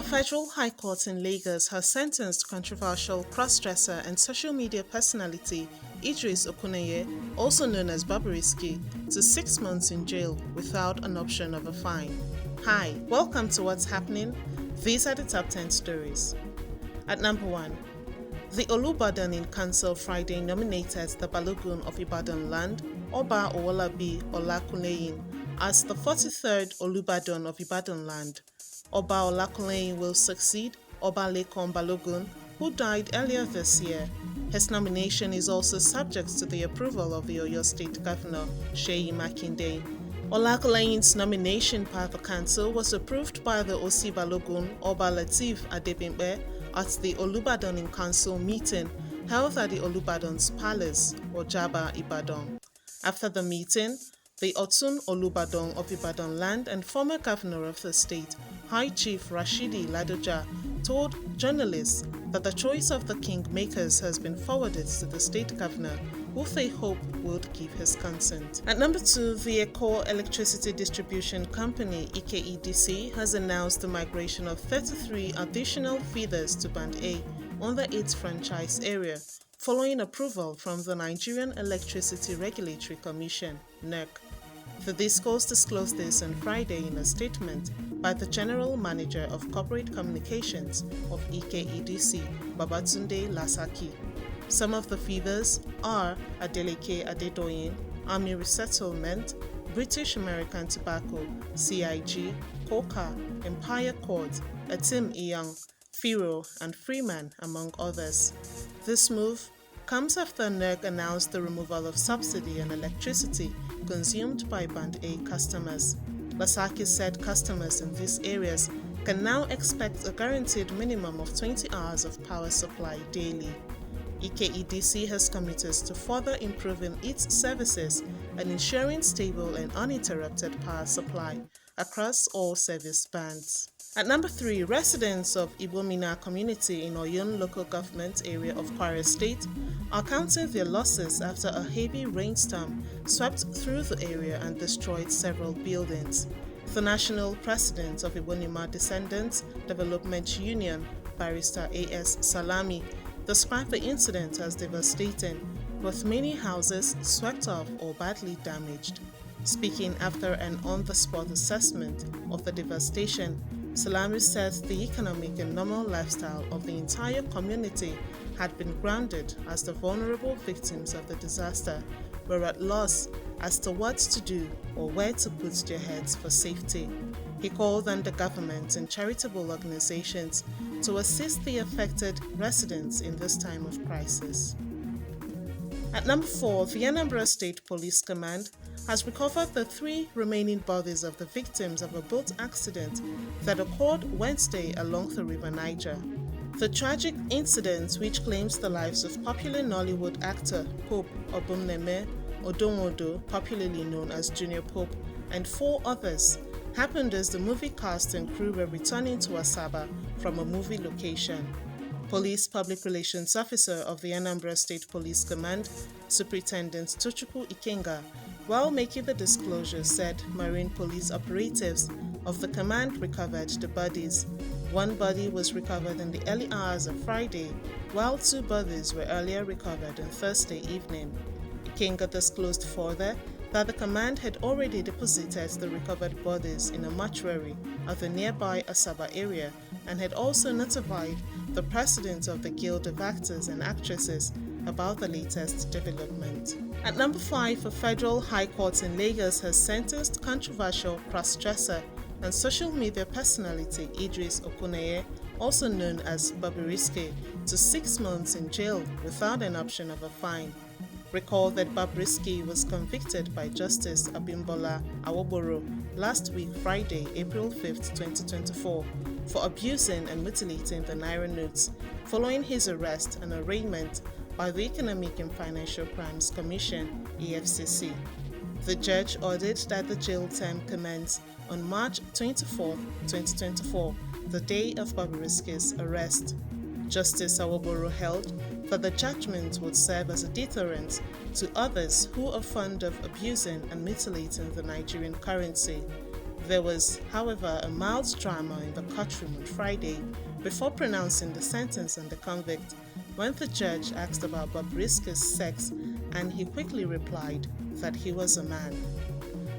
Federal High Court in Lagos has sentenced controversial cross-dresser and social media personality Idris Okun, also known as Bobrisky, to 6 months in jail without an option of a fine. Hi, welcome to What's Happening. These are the top 10 stories. At number 1, the Olubadan Council Friday nominated the Balogun of Ibadan land, Oba Olakulehin, as the 43rd Olubadan of Ibadan land. Oba Olakulehin will succeed Oba Lekon Balogun, who died earlier this year. His nomination is also subject to the approval of the Oyo State Governor, Seyi Makinde. Olakulehin's nomination by the council was approved by the Osi Balogun Oba Lateef Adebimpe at the Olubadan Council meeting held at the Olubadan's Palace, Ojaba, Ibadan. After the meeting, the Otun Olubadan of Ibadan land and former governor of the state, High Chief Rashidi Ladoja, told journalists that the choice of the kingmakers has been forwarded to the state governor, who they hope would give his consent. At number 2, the Eko Electricity Distribution Company, EKEDC, has announced the migration of 33 additional feeders to Band A under its franchise area, following approval from the Nigerian Electricity Regulatory Commission, NERC. The discos disclosed this on Friday in a statement by the General Manager of Corporate Communications of EKEDC, Babatunde Lasaki. Some of the feeders are Adeleke Adedoyin, Army Resettlement, British American Tobacco, CIG, Coca, Empire Court, Atim Iyang, Firo, and Freeman, among others. This move comes after NERC announced the removal of subsidy on electricity consumed by Band A customers. Lasaki said customers in these areas can now expect a guaranteed minimum of 20 hours of power supply daily. EKEDC has committed to further improving its services and ensuring stable and uninterrupted power supply across all service bands. At number 3, residents of Ibom Community in Oyon local government area of Kwara State are counting their losses after a heavy rainstorm swept through the area and destroyed several buildings. The national president of Ibonima Descendants Development Union, Barrister A.S. Salami, described the incident as devastating, with many houses swept off or badly damaged. Speaking after an on-the-spot assessment of the devastation, Salami says the economic and normal lifestyle of the entire community had been grounded as the vulnerable victims of the disaster were at loss as to what to do or where to put their heads for safety. He called on the government and charitable organizations to assist the affected residents in this time of crisis. At number 4, the Anambra State Police Command has recovered the 3 remaining bodies of the victims of a boat accident that occurred Wednesday along the River Niger. The tragic incident, which claims the lives of popular Nollywood actor Pope Obumneme Odonwodo, popularly known as Junior Pope, and 4 others, happened as the movie cast and crew were returning to Asaba from a movie location. Police Public Relations Officer of the Anambra State Police Command, Superintendent Tochukwu Ikenga, while making the disclosure, said Marine Police operatives of the command recovered the bodies. 1 body was recovered in the early hours of Friday, while 2 bodies were earlier recovered on Thursday evening. Ikenga disclosed further that the command had already deposited the recovered bodies in a mortuary at the nearby Asaba area and had also notified the president of the Guild of Actors and Actresses about the latest development. At number 5, a federal high court in Lagos has sentenced controversial cross-dresser and social media personality Idris Okun, also known as Bobrisky, to 6 months in jail without an option of a fine. Recall that Bobrisky was convicted by Justice Abimbola Awoboro last week, Friday, April 5, 2024, for abusing and mutilating the Naira notes following his arrest and arraignment by the Economic and Financial Crimes Commission, EFCC. The judge ordered that the jail term commence on March 24, 2024, the day of Bobrisky's arrest. Justice Awoboro held that the judgment would serve as a deterrent to others who are fond of abusing and mutilating the Nigerian currency. There was, however, a mild drama in the courtroom on Friday before pronouncing the sentence on the convict, when the judge asked about Bobrisky's sex and he quickly replied that he was a man.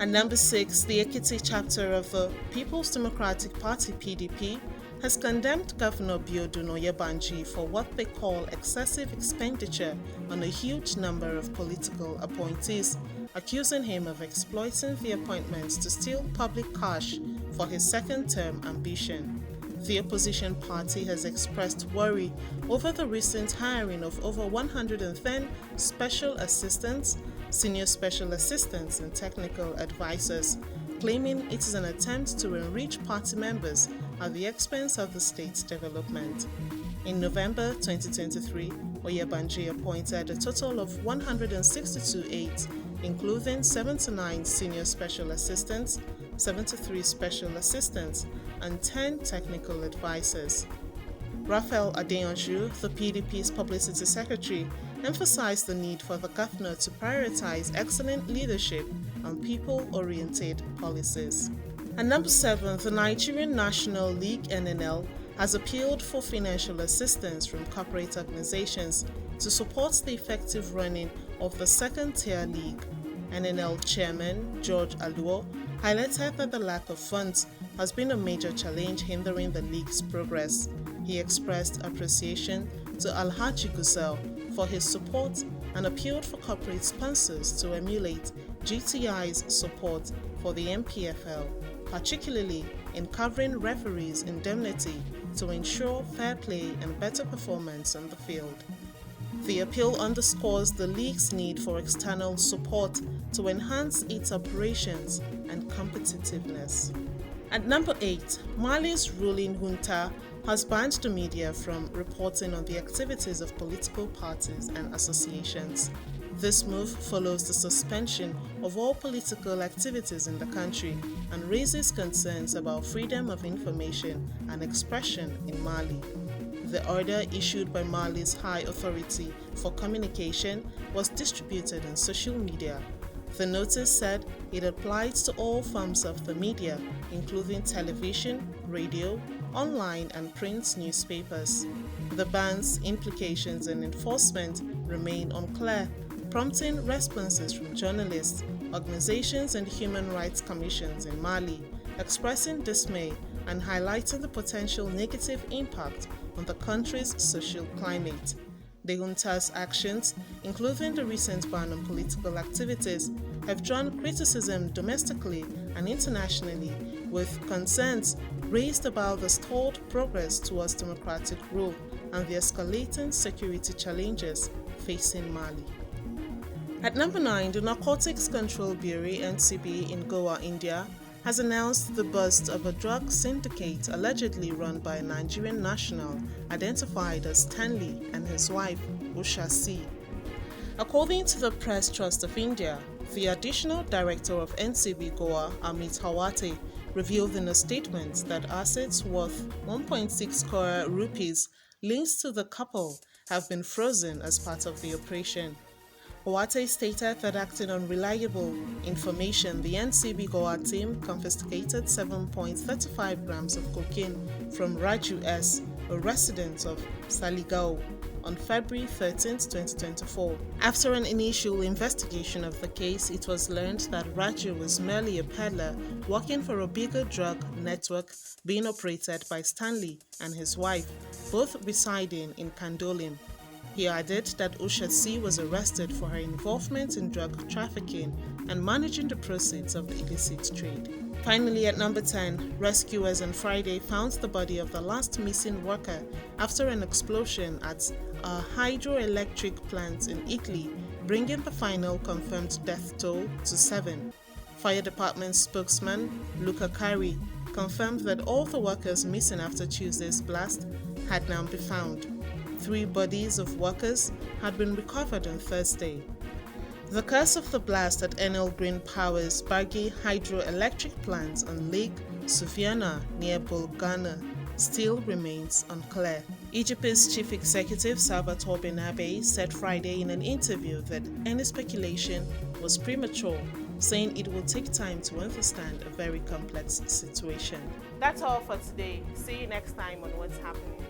At number 6, the Ekiti chapter of the People's Democratic Party (PDP) has condemned Governor Oyebanji for what they call excessive expenditure on a huge number of political appointees, accusing him of exploiting the appointments to steal public cash for his second-term ambition. The opposition party has expressed worry over the recent hiring of over 110 special assistants, senior special assistants, and technical advisors, claiming it is an attempt to enrich party members at the expense of the state's development. In November 2023, Oyebanji appointed a total of 162 aides, including 79 senior special assistants, 73 special assistants, and 10 technical advisors. Raphael Adeyanju, the PDP's publicity secretary, emphasized the need for the governor to prioritize excellent leadership and people-oriented policies. At number 7, the Nigerian National League (NNL) has appealed for financial assistance from corporate organizations to support the effective running of the second-tier league. NNL chairman George Aluo highlighted that the lack of funds has been a major challenge hindering the league's progress. He expressed appreciation to Alhaji Gusel for his support and appealed for corporate sponsors to emulate GTI's support for the MPFL, particularly in covering referees' indemnity to ensure fair play and better performance on the field. The appeal underscores the league's need for external support to enhance its operations and competitiveness. At number 8, Mali's ruling junta has banned the media from reporting on the activities of political parties and associations. This move follows the suspension of all political activities in the country and raises concerns about freedom of information and expression in Mali. The order issued by Mali's High Authority for Communication was distributed on social media. The notice said it applied to all forms of the media, including television, radio, online and print newspapers. The ban's implications and enforcement remain unclear, prompting responses from journalists, organizations and human rights commissions in Mali, expressing dismay and highlighting the potential negative impact on the country's social climate. The junta's actions, including the recent ban on political activities, have drawn criticism domestically and internationally, with concerns raised about the stalled progress towards democratic rule and the escalating security challenges facing Mali. At number 9, the Narcotics Control Bureau (NCB) in Goa, India, has announced the bust of a drug syndicate allegedly run by a Nigerian national identified as Stanley and his wife, Usha C. According to the Press Trust of India, the additional director of NCB Goa, Amit Hawate, revealed in a statement that assets worth 1.6 crore rupees linked to the couple have been frozen as part of the operation. Hawate stated that acting on reliable information, the NCB Goa team confiscated 7.35 grams of cocaine from Raju S., a resident of Saligao, on February 13, 2024. After an initial investigation of the case, it was learned that Raju was merely a peddler working for a bigger drug network being operated by Stanley and his wife, both residing in Kandolim. He added that Usha C. was arrested for her involvement in drug trafficking and managing the proceeds of the illicit trade. Finally, at number 10, rescuers on Friday found the body of the last missing worker after an explosion at a hydroelectric plant in Italy, bringing the final confirmed death toll to 7. Fire Department spokesman Luca Cari confirmed that all the workers missing after Tuesday's blast had now been found. 3 bodies of workers had been recovered on Thursday. The cause of the blast at Enel Green Power's Bargi hydroelectric plant on Lake Suviana near Bolgana still remains unclear. Egypt's chief executive Salvatore Benabe said Friday in an interview that any speculation was premature, saying it will take time to understand a very complex situation. That's all for today. See you next time on What's Happening.